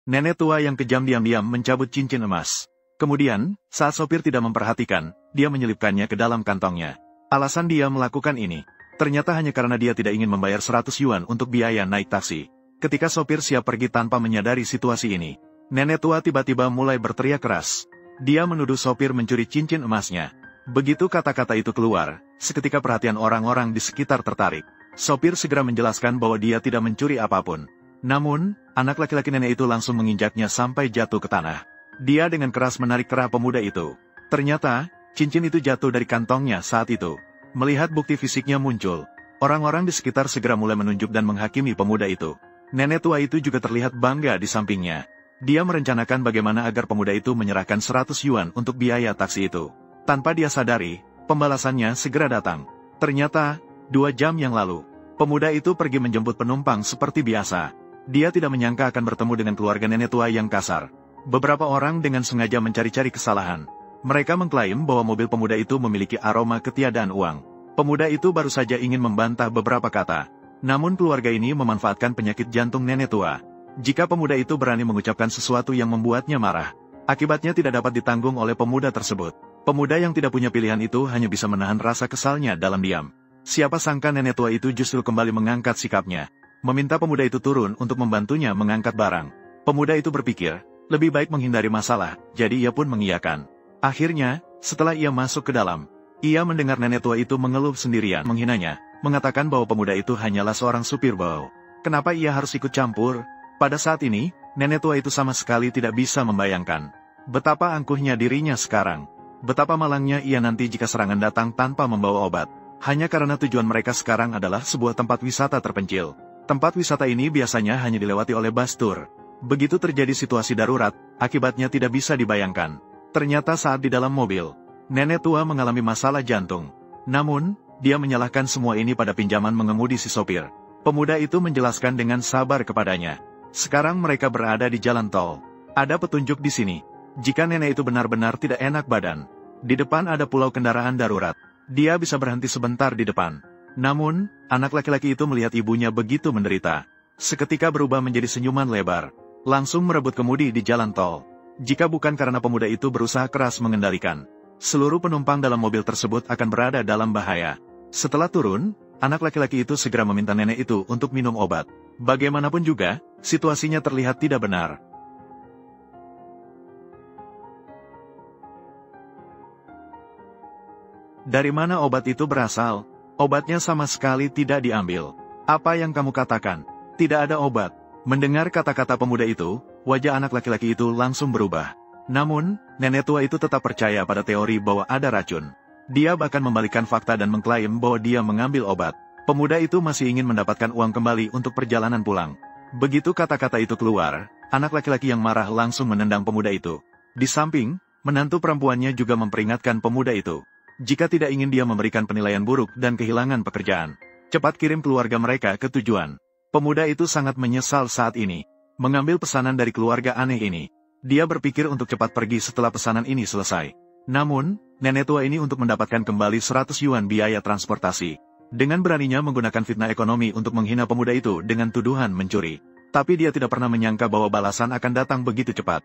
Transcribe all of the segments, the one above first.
Nenek tua yang kejam diam-diam mencabut cincin emas. Kemudian, saat sopir tidak memperhatikan, dia menyelipkannya ke dalam kantongnya. Alasan dia melakukan ini, ternyata hanya karena dia tidak ingin membayar 100 yuan untuk biaya naik taksi. Ketika sopir siap pergi tanpa menyadari situasi ini, nenek tua tiba-tiba mulai berteriak keras. Dia menuduh sopir mencuri cincin emasnya. Begitu kata-kata itu keluar, seketika perhatian orang-orang di sekitar tertarik. Sopir segera menjelaskan bahwa dia tidak mencuri apapun. Namun, anak laki-laki nenek itu langsung menginjaknya sampai jatuh ke tanah. Dia dengan keras menarik kera pemuda itu. Ternyata, cincin itu jatuh dari kantongnya saat itu. Melihat bukti fisiknya muncul, orang-orang di sekitar segera mulai menunjuk dan menghakimi pemuda itu. Nenek tua itu juga terlihat bangga di sampingnya. Dia merencanakan bagaimana agar pemuda itu menyerahkan 100 yuan untuk biaya taksi itu. Tanpa dia sadari, pembalasannya segera datang. Ternyata, 2 jam yang lalu, pemuda itu pergi menjemput penumpang seperti biasa. Dia tidak menyangka akan bertemu dengan keluarga nenek tua yang kasar. Beberapa orang dengan sengaja mencari-cari kesalahan. Mereka mengklaim bahwa mobil pemuda itu memiliki aroma ketiadaan uang. Pemuda itu baru saja ingin membantah beberapa kata. Namun keluarga ini memanfaatkan penyakit jantung nenek tua. Jika pemuda itu berani mengucapkan sesuatu yang membuatnya marah, akibatnya tidak dapat ditanggung oleh pemuda tersebut. Pemuda yang tidak punya pilihan itu hanya bisa menahan rasa kesalnya dalam diam. Siapa sangka nenek tua itu justru kembali mengangkat sikapnya. Meminta pemuda itu turun untuk membantunya mengangkat barang. Pemuda itu berpikir, lebih baik menghindari masalah, jadi ia pun mengiyakan. Akhirnya, setelah ia masuk ke dalam, ia mendengar nenek tua itu mengeluh sendirian menghinanya, mengatakan bahwa pemuda itu hanyalah seorang supir bau. Kenapa ia harus ikut campur? Pada saat ini, nenek tua itu sama sekali tidak bisa membayangkan betapa angkuhnya dirinya sekarang. Betapa malangnya ia nanti jika serangan datang tanpa membawa obat. Hanya karena tujuan mereka sekarang adalah sebuah tempat wisata terpencil. Tempat wisata ini biasanya hanya dilewati oleh bus tour. Begitu terjadi situasi darurat, akibatnya tidak bisa dibayangkan. Ternyata saat di dalam mobil, nenek tua mengalami masalah jantung. Namun, dia menyalahkan semua ini pada pinjaman mengemudi si sopir. Pemuda itu menjelaskan dengan sabar kepadanya. Sekarang mereka berada di jalan tol. Ada petunjuk di sini. Jika nenek itu benar-benar tidak enak badan, di depan ada pulau kendaraan darurat. Dia bisa berhenti sebentar di depan. Namun, anak laki-laki itu melihat ibunya begitu menderita. Seketika berubah menjadi senyuman lebar. Langsung merebut kemudi di jalan tol. Jika bukan karena pemuda itu berusaha keras mengendalikan, seluruh penumpang dalam mobil tersebut akan berada dalam bahaya. Setelah turun, anak laki-laki itu segera meminta nenek itu untuk minum obat. Bagaimanapun juga, situasinya terlihat tidak benar. Dari mana obat itu berasal? Obatnya sama sekali tidak diambil. Apa yang kamu katakan? Tidak ada obat. Mendengar kata-kata pemuda itu, wajah anak laki-laki itu langsung berubah. Namun, nenek tua itu tetap percaya pada teori bahwa ada racun. Dia bahkan membalikan fakta dan mengklaim bahwa dia mengambil obat. Pemuda itu masih ingin mendapatkan uang kembali untuk perjalanan pulang. Begitu kata-kata itu keluar, anak laki-laki yang marah langsung menendang pemuda itu. Di samping, menantu perempuannya juga memperingatkan pemuda itu. Jika tidak ingin dia memberikan penilaian buruk dan kehilangan pekerjaan, cepat kirim keluarga mereka ke tujuan. Pemuda itu sangat menyesal saat ini. Mengambil pesanan dari keluarga aneh ini. Dia berpikir untuk cepat pergi setelah pesanan ini selesai. Namun, nenek tua ini untuk mendapatkan kembali 100 yuan biaya transportasi. Dengan beraninya menggunakan fitnah ekonomi untuk menghina pemuda itu dengan tuduhan mencuri. Tapi dia tidak pernah menyangka bahwa balasan akan datang begitu cepat.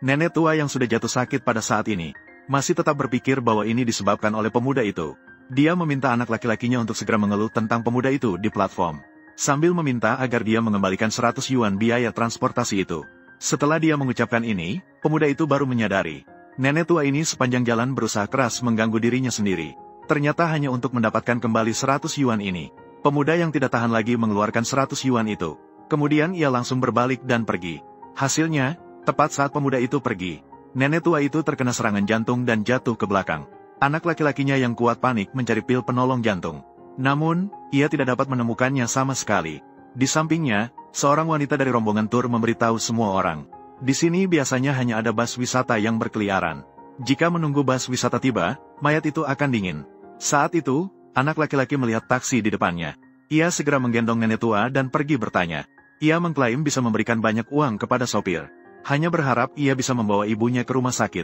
Nenek tua yang sudah jatuh sakit pada saat ini, masih tetap berpikir bahwa ini disebabkan oleh pemuda itu. Dia meminta anak laki-lakinya untuk segera mengeluh tentang pemuda itu di platform. Sambil meminta agar dia mengembalikan 100 yuan biaya transportasi itu. Setelah dia mengucapkan ini, pemuda itu baru menyadari. Nenek tua ini sepanjang jalan berusaha keras mengganggu dirinya sendiri. Ternyata hanya untuk mendapatkan kembali 100 yuan ini. Pemuda yang tidak tahan lagi mengeluarkan 100 yuan itu. Kemudian ia langsung berbalik dan pergi. Hasilnya, tepat saat pemuda itu pergi, nenek tua itu terkena serangan jantung dan jatuh ke belakang. Anak laki-lakinya yang kuat panik mencari pil penolong jantung. Namun, ia tidak dapat menemukannya sama sekali. Di sampingnya, seorang wanita dari rombongan tur memberitahu semua orang. Di sini biasanya hanya ada bus wisata yang berkeliaran. Jika menunggu bus wisata tiba, mayat itu akan dingin. Saat itu, anak laki-laki melihat taksi di depannya. Ia segera menggendong nenek tua dan pergi bertanya. Ia mengklaim bisa memberikan banyak uang kepada sopir. Hanya berharap ia bisa membawa ibunya ke rumah sakit.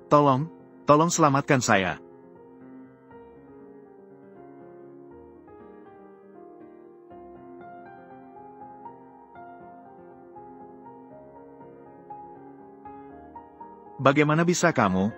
Tolong selamatkan saya. Bagaimana bisa kamu,